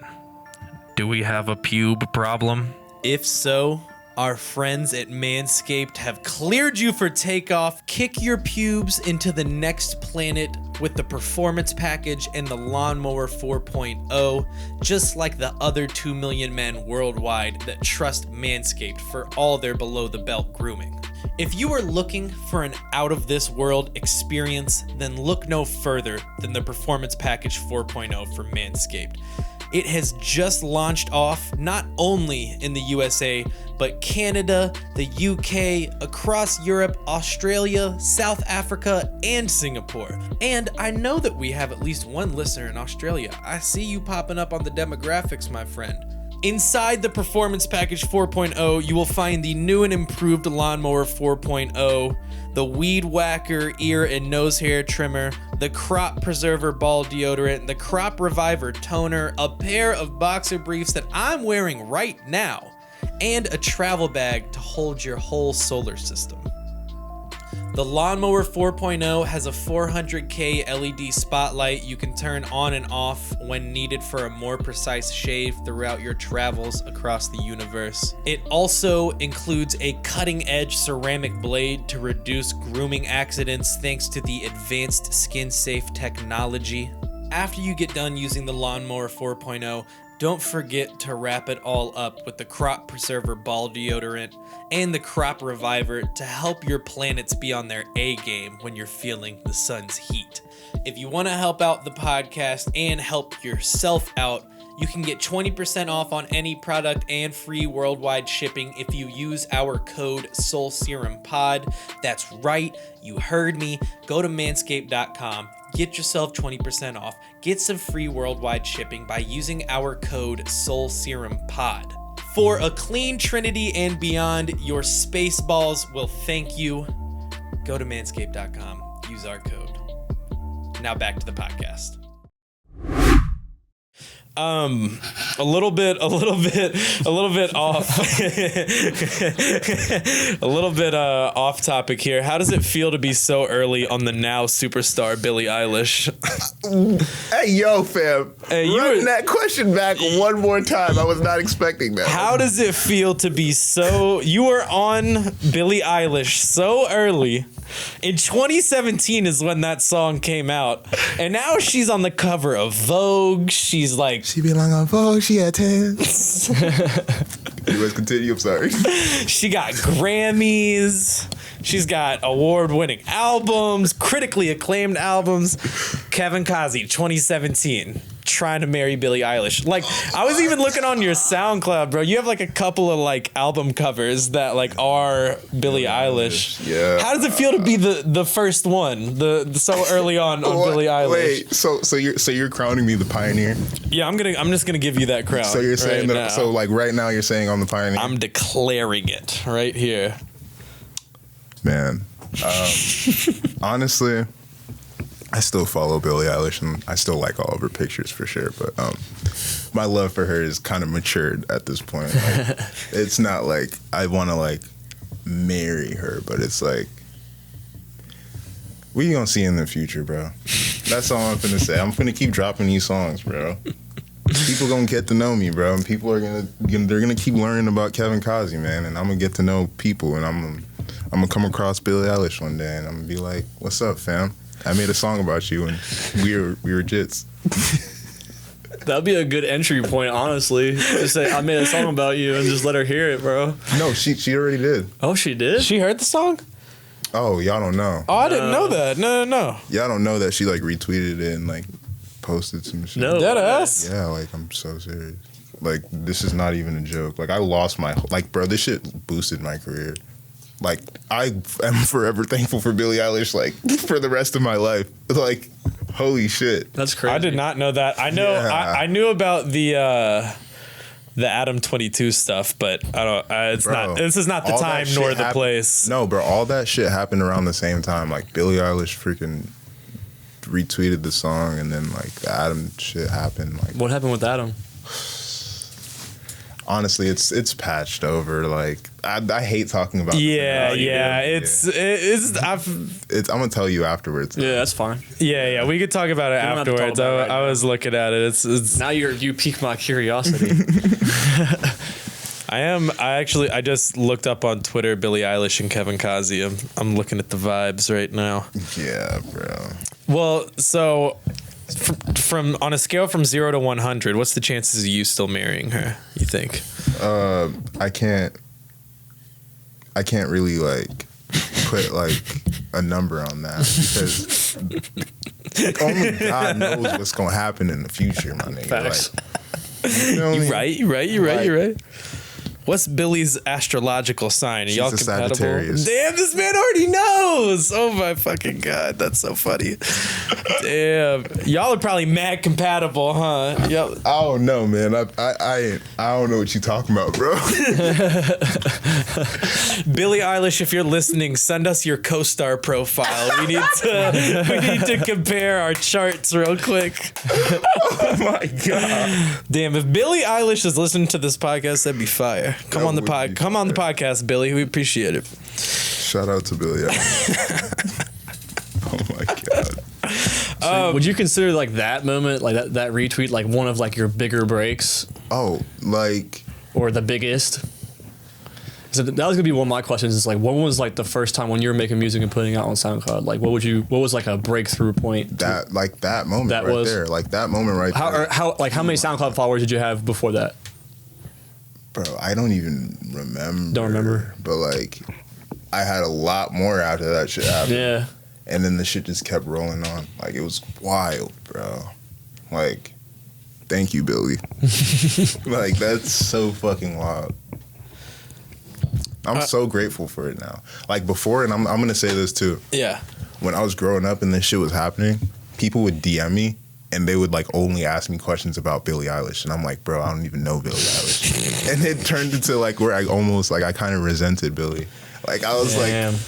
Speaker 1: Do we have a pube problem? If so, our friends at Manscaped have cleared you for takeoff. Kick your pubes into the next planet with the Performance Package and the Lawnmower 4.0, just like the other 2 million men worldwide that trust Manscaped for all their below-the-belt grooming. If you are looking for an out-of-this-world experience, then look no further than the Performance Package 4.0 from Manscaped. It has just launched off not only in the USA, but Canada, the UK, across Europe, Australia, South Africa, and Singapore. And I know that we have at least one listener in Australia. I see you popping up on the demographics, my friend. Inside the Performance Package 4.0, you will find the new and improved Lawnmower 4.0, the Weed Whacker ear and nose hair trimmer, the Crop Preserver ball deodorant, the Crop Reviver toner, a pair of boxer briefs that I'm wearing right now, and a travel bag to hold your whole solar system. The Lawnmower 4.0 has a 400K LED spotlight you can turn on and off when needed for a more precise shave throughout your travels across the universe. It also includes a cutting-edge ceramic blade to reduce grooming accidents thanks to the advanced skin-safe technology. After you get done using the Lawnmower 4.0, don't forget to wrap it all up with the Crop Preserver ball deodorant and the Crop Reviver to help your planets be on their A game when you're feeling the sun's heat. If you want to help out the podcast and help yourself out, you can get 20% off on any product and free worldwide shipping if you use our code SoulSerumPod. That's right, you heard me. Go to manscaped.com. Get yourself 20% off. Get some free worldwide shipping by using our code SoulSerumPod. For a clean trinity and beyond, your space balls will thank you. Go to manscaped.com. Use our code. Now back to the podcast. A little bit off, a little bit off topic here. How does it feel to be so early on the now superstar Billie Eilish?
Speaker 2: Hey, yo, fam. Hey, run that question back one more time. I was not expecting that.
Speaker 1: How does it feel to be you were on Billie Eilish so early? In 2017 is when that song came out, and now she's on the cover of Vogue. She's like,
Speaker 2: she belong on Vogue. She had 10. Anyways, continue. I'm sorry.
Speaker 1: She got Grammys. She's got award-winning albums, critically acclaimed albums. Kevin Kazi, 2017. Trying to marry Billie Eilish. Like, I was even looking on your SoundCloud, bro. You have like a couple of like album covers that like are Billie Eilish.
Speaker 2: Yeah.
Speaker 1: How does it feel to be the first one, the so early on Billie Eilish?
Speaker 2: Wait, so you're crowning me the pioneer?
Speaker 1: Yeah, I'm just gonna give you that crown.
Speaker 2: So you're saying
Speaker 1: right
Speaker 2: so like right now you're saying I'm the pioneer?
Speaker 1: I'm declaring it right here.
Speaker 2: Man, honestly, I still follow Billie Eilish and I still like all of her pictures for sure, but my love for her is kind of matured at this point. Like, it's not like I want to like marry her, but it's like we gonna see in the future, bro. That's all I'm finna say. I'm finna keep dropping these songs, bro. People gonna get to know me, bro, and people are they're gonna keep learning about Kevin Kazi, man, and I'm gonna get to know people, and I'm gonna come across Billie Eilish one day, and I'm gonna be like, "What's up, fam? I made a song about you, and we were jits."
Speaker 3: That'd be a good entry point, honestly. Just say, I made a song about you, and just let her hear it, bro.
Speaker 2: No, she already did.
Speaker 3: Oh, she did?
Speaker 1: She heard the song?
Speaker 2: Oh, y'all don't know.
Speaker 1: Oh, I didn't know that. No.
Speaker 2: Y'all don't know that she like retweeted it and like posted some shit.
Speaker 3: No.
Speaker 1: Dead ass?
Speaker 2: Yeah, like I'm so serious. Like this is not even a joke. Like I lost my bro. This shit boosted my career. Like I am forever thankful for Billie Eilish. Like for the rest of my life. Like Holy shit.
Speaker 3: That's crazy.
Speaker 1: I did not know that. I know.
Speaker 2: Yeah.
Speaker 1: I knew about the Adam 22 stuff, but I don't. It's
Speaker 2: Bro,
Speaker 1: not. This is not the
Speaker 2: all that
Speaker 1: time
Speaker 2: shit
Speaker 1: nor the
Speaker 2: happened-
Speaker 1: place.
Speaker 2: No, bro, all that shit happened around the same time. Like Billie Eilish freaking retweeted the song, and then like the Adam shit happened. Like
Speaker 3: What happened with Adam?
Speaker 2: honestly, it's patched over. Like I hate talking about.
Speaker 1: Yeah,
Speaker 2: this.
Speaker 1: yeah.
Speaker 2: I'm gonna tell you afterwards.
Speaker 3: Yeah, that's fine.
Speaker 1: Yeah. We could talk about it
Speaker 3: don't have to talk
Speaker 1: afterwards.
Speaker 3: about it right
Speaker 1: I
Speaker 3: now.
Speaker 1: was looking at it. It's.
Speaker 3: Now you pique my curiosity.
Speaker 1: I just looked up on Twitter Billie Eilish and Kevin Kazi. I'm looking at the vibes right now.
Speaker 2: Yeah, bro.
Speaker 1: Well, so from on a scale from 0 to 100, what's the chances of you still marrying her? You think?
Speaker 2: I can't really like put like a number on that because only God knows what's gonna happen in the future, my nigga.
Speaker 3: Facts.
Speaker 2: Like, you feel me?
Speaker 1: You're right. What's Billie's astrological sign? Are y'all
Speaker 2: a
Speaker 1: compatible?
Speaker 2: Sagittarius.
Speaker 1: Damn, this man already knows. Oh my fucking God, that's so funny. Damn, y'all are probably mad compatible, huh? Y'all.
Speaker 2: I don't know, man. I don't know what you talking about, bro.
Speaker 1: Billie Eilish, if you're listening, send us your co-star profile. We need to compare our charts real quick.
Speaker 2: Oh my God.
Speaker 1: Damn, if Billie Eilish is listening to this podcast, that'd be fire. Come on the podcast, Billie. We appreciate it.
Speaker 2: Shout out to Billie Eilish. Oh my God.
Speaker 3: So would you consider like that moment, like that retweet, like one of like your bigger breaks,
Speaker 2: Oh, like
Speaker 3: or the biggest? So that was gonna be one of my questions. Is like, when was like the first time when you were making music and putting it out on SoundCloud? Like, what was like a breakthrough point?
Speaker 2: that moment
Speaker 3: That
Speaker 2: right
Speaker 3: was-
Speaker 2: there. Like that moment right there.
Speaker 3: How many SoundCloud followers did you have before that?
Speaker 2: Bro, I don't even remember.
Speaker 3: Don't remember.
Speaker 2: But like, I had a lot more after that shit happened.
Speaker 3: Yeah.
Speaker 2: And then the shit just kept rolling on. Like, it was wild, bro. Like, thank you, Billy. Like, that's so fucking wild. I'm so grateful for it now. Like, before, and I'm going to say this too.
Speaker 1: Yeah.
Speaker 2: When I was growing up and this shit was happening, people would DM me and they would like only ask me questions about Billie Eilish. And I'm like, bro, I don't even know Billie Eilish. And it turned into like where I almost like I kind of resented Billie. Like I was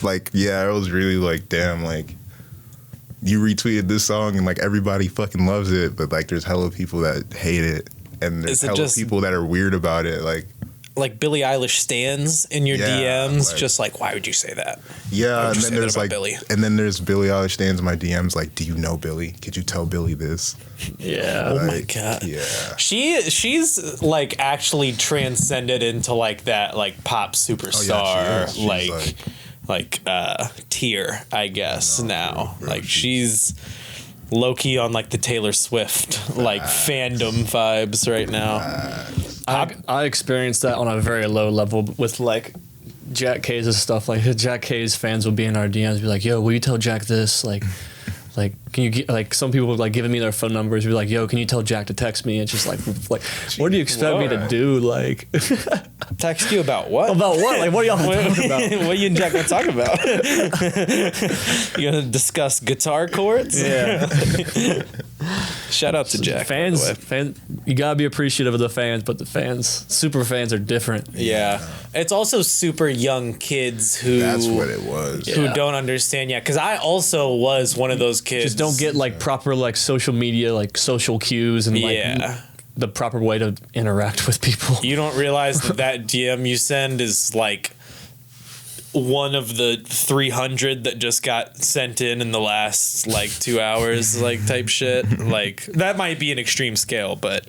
Speaker 2: like, yeah, I was really like, damn, like you retweeted this song and like everybody fucking loves it, but like there's hella people that hate it. And there's hella people that are weird about it.
Speaker 1: Like Billie Eilish stands in your
Speaker 2: Yeah,
Speaker 1: DMs,
Speaker 2: like-
Speaker 1: just like, why would you say that?
Speaker 2: Yeah, and
Speaker 1: would you
Speaker 2: then
Speaker 1: say that
Speaker 2: there's
Speaker 1: about
Speaker 2: like,
Speaker 1: Billie?
Speaker 2: and then there's Billie Eilish stands in my DMs like, do you know Billie? Could you tell Billie this?
Speaker 3: Yeah.
Speaker 1: Oh my
Speaker 2: Like,
Speaker 1: God.
Speaker 2: Yeah.
Speaker 1: She's like actually transcended into like that like pop superstar
Speaker 2: she is. She's
Speaker 1: like tier, I guess now.
Speaker 2: bro,
Speaker 1: Like she's low key on like the Taylor Swift like fandom vibes right now.
Speaker 3: I experienced that on a very low level with like Jack K's stuff. Like Jack K's fans will be in our DMs, be like, "Yo, will you tell Jack this?" Like, can you get, like some people like giving me their phone numbers, be like, "Yo, can you tell Jack to text me?" It's just like what do you expect me to do? Like,
Speaker 1: Text you about what?
Speaker 3: about what? Like, what are y'all talking about?
Speaker 1: What are you and Jack gonna talk about? You gonna discuss guitar chords?
Speaker 3: Yeah.
Speaker 1: Shout out to Jack. by the way.
Speaker 3: Fans, you gotta be appreciative of the fans, but the super fans are different.
Speaker 1: Yeah. It's also super young kids who
Speaker 2: That's what it was.
Speaker 1: who
Speaker 3: Yeah.
Speaker 1: don't understand yet. Because I also was one of those kids.
Speaker 3: Just don't get like proper like social media, like social cues and like
Speaker 1: Yeah.
Speaker 3: the proper way to interact with people.
Speaker 1: You don't realize that DM you send is like one of the 300 that just got sent in the last like 2 hours, like type shit. Like that might be an extreme scale, but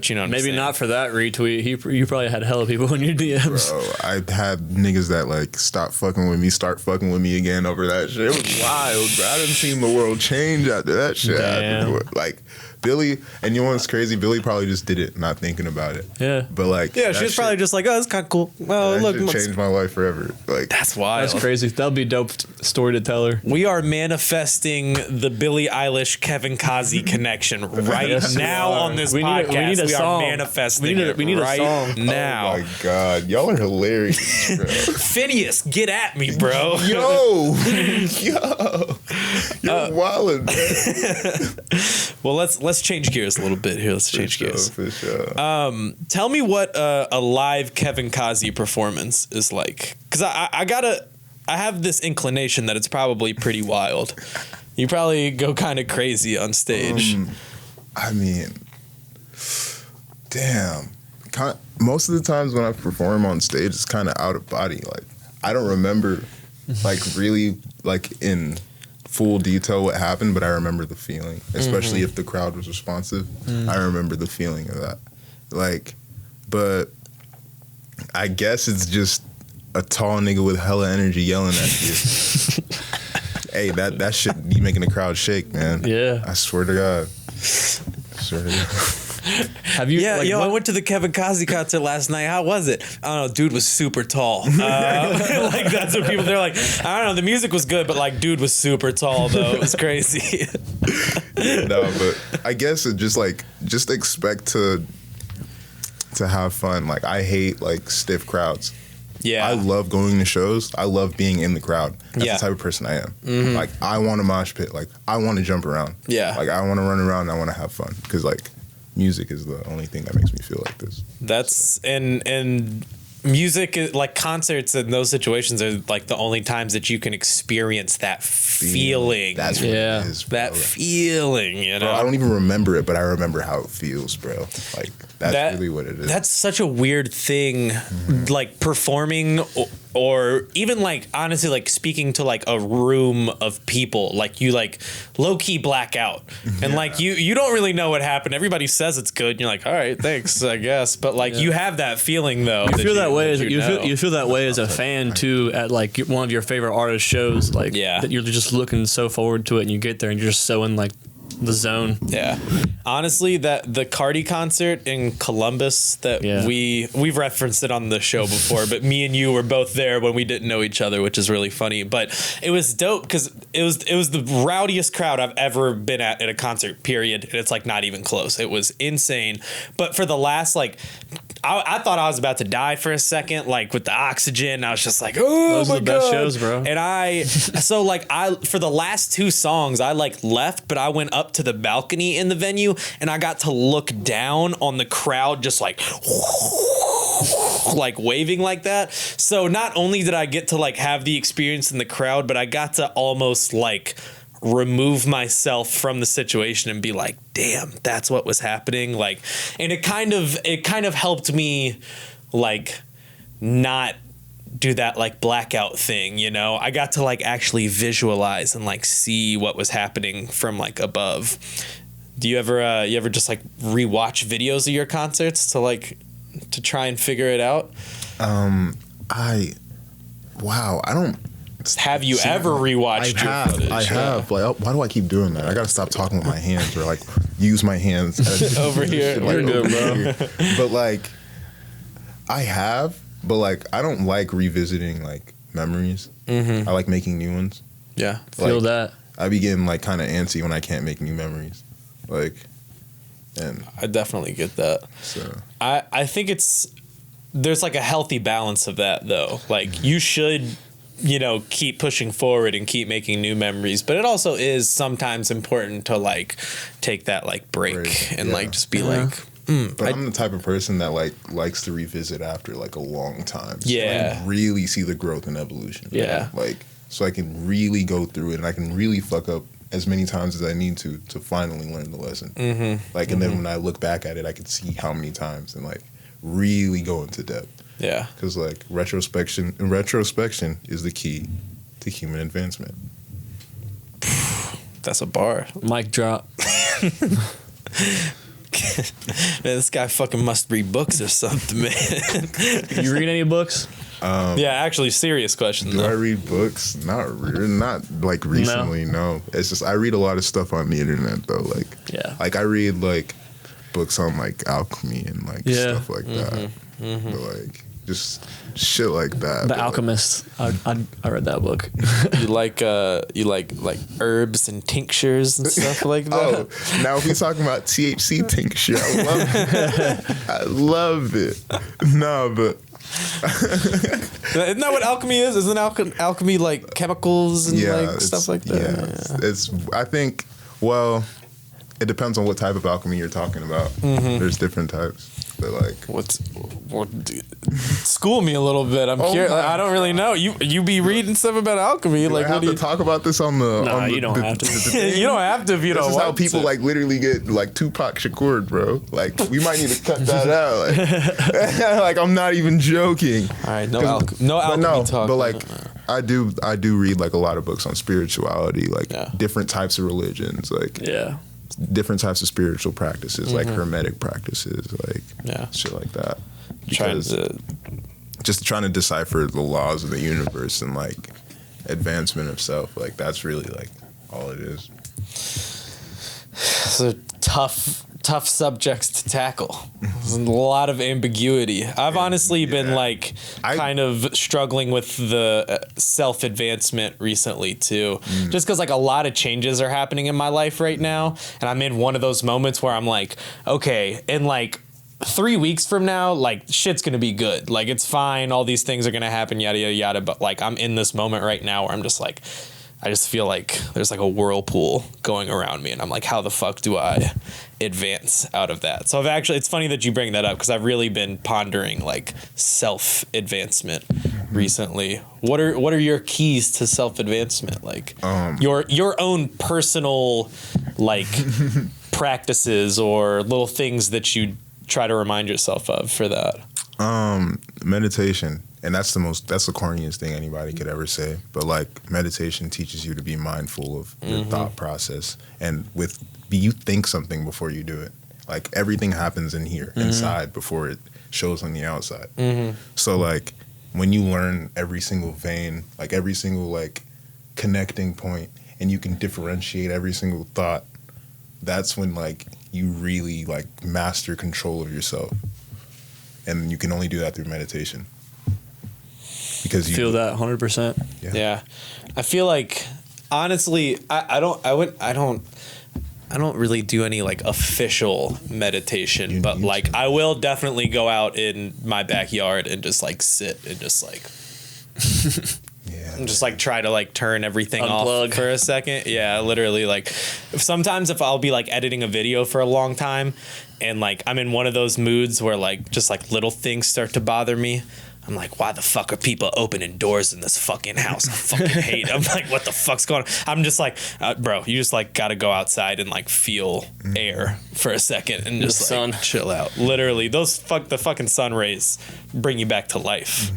Speaker 1: you know what I'm
Speaker 3: Maybe
Speaker 1: saying.
Speaker 3: not for that retweet. You probably had hella people in your DMs.
Speaker 2: Bro, I had niggas that like stop fucking with me, start fucking with me again over that shit. It was wild, bro. I didn't see the world change after that shit.
Speaker 3: Damn.
Speaker 2: Like Billie, and you know what's crazy? Billie probably just did it, not thinking about it.
Speaker 3: Yeah.
Speaker 2: But like,
Speaker 1: Yeah, she was probably just like, oh, that's kind of cool. Oh,
Speaker 2: that
Speaker 1: look,
Speaker 2: shit changed my life forever. Like,
Speaker 1: that's wild.
Speaker 3: That's crazy. That'll be a dope story to tell her.
Speaker 1: We are manifesting the Billie Eilish Kevin Kazi connection right
Speaker 3: Yes, we
Speaker 1: now
Speaker 3: are.
Speaker 1: on this
Speaker 3: We need
Speaker 1: podcast.
Speaker 3: we need a song.
Speaker 1: Are manifesting
Speaker 3: We need a
Speaker 1: right
Speaker 3: song.
Speaker 1: now.
Speaker 2: oh my god, y'all are hilarious, bro.
Speaker 1: Phineas, get at me, bro.
Speaker 2: Yo, you're wildin', man.
Speaker 1: Well, let's change gears a little bit here. Let's change gears.
Speaker 2: For sure.
Speaker 1: Tell me what a live Kevin Kazi performance is like, because I have this inclination that it's probably pretty wild. You probably go kind of crazy on stage.
Speaker 2: I mean, damn. Most of the times when I perform on stage, it's kind of out of body. Like, I don't remember, like, really, like, in full detail what happened, but I remember the feeling, especially if the crowd was responsive. I remember the feeling of that. Like, but I guess it's just a tall nigga with hella energy yelling at you. Hey, that shit be making the crowd shake, man.
Speaker 3: Yeah.
Speaker 2: I swear to God. I swear to God.
Speaker 3: Have you?
Speaker 1: Yeah,
Speaker 3: like,
Speaker 1: I went to the Kevin Kazi concert last night. How was it? I don't know. Dude was super tall. Like, that's what people, they're like, I don't know. The music was good, but like, dude was super tall, though. It was crazy.
Speaker 2: No, but I guess it just expect to have fun. Like, I hate like stiff crowds.
Speaker 1: Yeah.
Speaker 2: I love going to shows. I love being in the crowd. That's
Speaker 1: Yeah.
Speaker 2: the type of person I am. Like, I want to mosh pit. Like, I want to jump around.
Speaker 1: Yeah.
Speaker 2: Like, I want to run around and I want to have fun. Because, like, music is the only thing that makes me feel like this.
Speaker 1: That's and music is, like, concerts in those situations are like the only times that you can experience that feeling.
Speaker 2: That's what
Speaker 3: Yeah.
Speaker 2: it is, bro.
Speaker 1: that feeling, you know.
Speaker 2: Bro, I don't even remember it, but I remember how it feels, bro. Like, that's really what it is.
Speaker 1: That's such a weird thing, like performing or even like honestly like speaking to like a room of people, like you like low key black out and like you don't really know what happened. Everybody says it's good and you're like, all right, thanks, I guess. But like you have that feeling though.
Speaker 3: You feel that way.
Speaker 1: know.
Speaker 3: You feel that way as a fan too at like one of your favorite artist shows. Like that you're just looking so forward to it, and you get there and you're just so in like the zone.
Speaker 1: Yeah, honestly, that the Cardi concert in Columbus that we've referenced it on the show before, but me and you were both there when we didn't know each other, which is really funny. But it was dope because it was the rowdiest crowd I've ever been at a concert. Period. And it's like not even close. It was insane. But for the last like. I thought I was about to die for a second, like with the oxygen. I was just like, oh,
Speaker 3: those
Speaker 1: my
Speaker 3: are the best
Speaker 1: God.
Speaker 3: shows, bro.
Speaker 1: And for the last two songs, I like left, but I went up to the balcony in the venue and I got to look down on the crowd, just like waving like that. So not only did I get to like have the experience in the crowd, but I got to almost like remove myself from the situation and be like, damn, that's what was happening. Like, and it kind of helped me like not do that like blackout thing, you know. I got to like actually visualize and like see what was happening from like above. Do you ever just like rewatch videos of your concerts to try and figure it out?
Speaker 2: I don't.
Speaker 1: Have you ever rewatched your footage?
Speaker 2: I have. Like, why do I keep doing that? I gotta stop talking with my hands or like use my hands as
Speaker 1: over here.
Speaker 2: Like,
Speaker 3: You're good, bro.
Speaker 2: Here. But like, I have. But like, I don't like revisiting like memories. I like making new ones.
Speaker 1: Yeah,
Speaker 3: Feel that.
Speaker 2: I be getting like kind of antsy when I can't make new memories. Like, and
Speaker 1: I definitely get that.
Speaker 2: so
Speaker 1: I think there's like a healthy balance of that though. Like you should, you know, keep pushing forward and keep making new memories, but it also is sometimes important to like take that like break and like just be like,
Speaker 2: but I'm the type of person that like likes to revisit after like a long time. So
Speaker 1: Yeah.
Speaker 2: I can really see the growth and evolution.
Speaker 1: Yeah.
Speaker 2: Like, so I can really go through it and I can really fuck up as many times as I need to finally learn the lesson. Like, and then when I look back at it, I can see how many times and like really go into depth.
Speaker 1: yeah.
Speaker 2: Because like retrospection is the key to human advancement.
Speaker 1: That's a bar.
Speaker 3: Mic drop.
Speaker 1: Man, this guy fucking must read books or something, man.
Speaker 3: You read any books?
Speaker 1: Yeah, actually, serious question.
Speaker 2: Do I
Speaker 1: Though.
Speaker 2: read books? Not like recently. No. It's just I read a lot of stuff on the internet though. Like
Speaker 3: Yeah.
Speaker 2: like I read like books on like alchemy and like stuff like that. But like just shit like that.
Speaker 3: The
Speaker 2: But,
Speaker 3: Alchemist. I read that book.
Speaker 1: You like herbs and tinctures and stuff like that.
Speaker 2: Oh, now if we talking about THC tincture, I love it. I love it. No, but
Speaker 1: Isn't that what alchemy is? Isn't alchemy like chemicals and like
Speaker 2: it's-
Speaker 1: stuff like that?
Speaker 2: Yeah, it's I think. Well, it depends on what type of alchemy you're talking about. There's different types, but like
Speaker 1: School me a little bit. I'm curious.
Speaker 2: my
Speaker 1: I don't really know. You be reading stuff about alchemy.
Speaker 2: do
Speaker 1: Like,
Speaker 2: I have
Speaker 1: what do
Speaker 2: to
Speaker 1: you?
Speaker 2: talk about this on the?
Speaker 3: Nah,
Speaker 2: on the,
Speaker 3: you don't have to.
Speaker 1: You don't have to if you
Speaker 2: This
Speaker 1: don't
Speaker 2: is
Speaker 1: want
Speaker 2: how people
Speaker 1: to.
Speaker 2: like literally get like Tupac Shakur, bro. Like we might need to cut that out. Like, like I'm not even joking.
Speaker 1: All right, no alchemy talk.
Speaker 2: But like I do read like a lot of books on spirituality, like
Speaker 1: Yeah.
Speaker 2: different types of religions, like
Speaker 3: Yeah.
Speaker 2: different types of spiritual practices, like hermetic practices, like shit like that.
Speaker 1: trying to.
Speaker 2: Just trying to decipher the laws of the universe and like advancement of self. Like that's really like all it is.
Speaker 1: So tough subjects to tackle. There's a lot of ambiguity. I've honestly been like kind of struggling with the self-advancement recently too. Just because like a lot of changes are happening in my life right now, and I'm in one of those moments where I'm like, okay, in like 3 weeks from now, like shit's gonna be good. Like it's fine. All these things are gonna happen, yada yada yada. But like I'm in this moment right now where I'm just like, I just feel like there's like a whirlpool going around me, and I'm like, how the fuck do I advance out of that? So it's funny that you bring that up because I've really been pondering like self advancement recently. What are your keys to self advancement? Like your own personal like practices or little things that you try to remind yourself of for that.
Speaker 2: Meditation. And that's the corniest thing anybody could ever say. But like meditation teaches you to be mindful of your thought process. And you think something before you do it. Like everything happens in here, inside, before it shows on the outside. So like when you learn every single vein, like every single like connecting point, and you can differentiate every single thought, that's when like you really like master control of yourself. And you can only do that through meditation. Because you
Speaker 3: feel that 100%.
Speaker 1: Yeah. I feel like honestly, I don't really do any like official meditation, but like I will definitely go out in my backyard and just like sit and just like and just like try to like turn everything off for a second. Yeah, literally like sometimes if I'll be like editing a video for a long time and like I'm in one of those moods where like just like little things start to bother me, I'm like, why the fuck are people opening doors in this fucking house? I fucking hate it. I'm like, what the fuck's going on? I'm just like, bro, you just like gotta go outside and like feel air for a second and just like chill out. Literally, the fucking sun rays bring you back to life.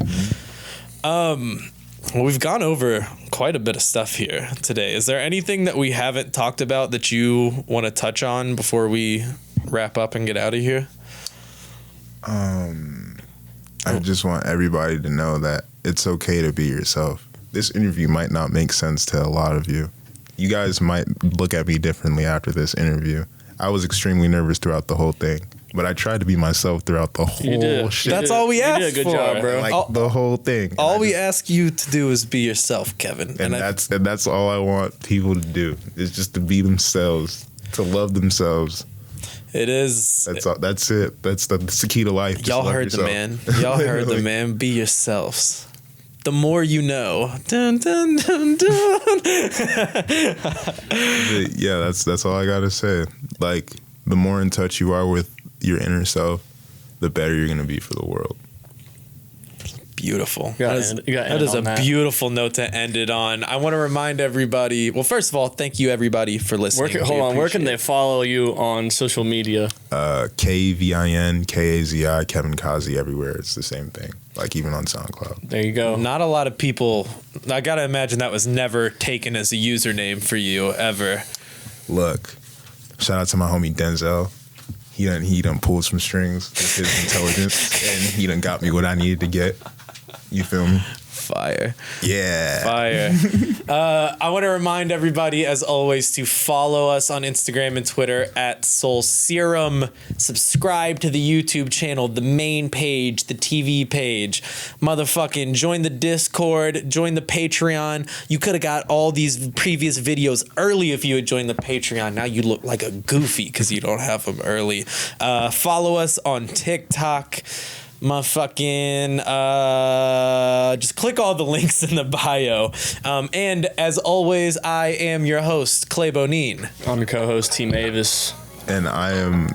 Speaker 1: Well, we've gone over quite a bit of stuff here today. Is there anything that we haven't talked about that you want to touch on before we wrap up and get out of here?
Speaker 2: I just want everybody to know that it's okay to be yourself. This interview might not make sense to a lot of you. You guys might look at me differently after this interview. I was extremely nervous throughout the whole thing, but I tried to be myself throughout the whole shit.
Speaker 1: That's all we asked for.
Speaker 3: You did a good job, bro.
Speaker 2: Like the whole thing.
Speaker 1: All we ask you to do is be yourself, Kevin.
Speaker 2: And that's all I want people to do, is just to be themselves, to love themselves.
Speaker 1: It is.
Speaker 2: That's all, that's it. That's the key to life. Just
Speaker 1: Y'all
Speaker 2: love
Speaker 1: heard
Speaker 2: yourself.
Speaker 1: the man. Y'all heard the man. Be yourselves. The more you know. Dun, dun, dun, dun.
Speaker 2: Yeah, that's all I gotta say. Like, the more in touch you are with your inner self, the better you're gonna be for the world.
Speaker 1: Beautiful.
Speaker 3: That
Speaker 1: is a beautiful note to end it on. I want to remind everybody. Well, first of all, thank you everybody for listening.
Speaker 3: Where can they follow you on social media?
Speaker 2: KVIN KAZI Kevin Kazi everywhere. It's the same thing. Like even on SoundCloud.
Speaker 3: There you go.
Speaker 1: Not a lot of people. I gotta imagine that was never taken as a username for you ever.
Speaker 2: Look, shout out to my homie Denzel. He done pulled some strings with his intelligence, and he done got me what I needed to get. You feel me?
Speaker 1: Fire.
Speaker 2: Yeah.
Speaker 1: Fire. I want to remind everybody, as always, to follow us on Instagram and Twitter at Soul Serum. Subscribe to the YouTube channel, the main page, the TV page. Motherfucking join the Discord, join the Patreon. You could have got all these previous videos early if you had joined the Patreon. Now you look like a goofy because you don't have them early. Follow us on TikTok. Motherfucking just click all the links in the bio. And as always, I am your host, Clay Bonine.
Speaker 3: I'm your co-host, T Mavis.
Speaker 2: And I am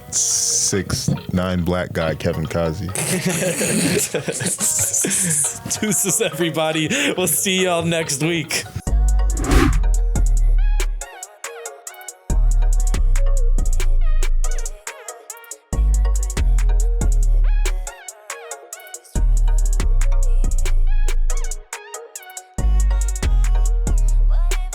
Speaker 2: 6'9" black guy, Kevin Kazi.
Speaker 1: Deuces, everybody. We'll see y'all next week.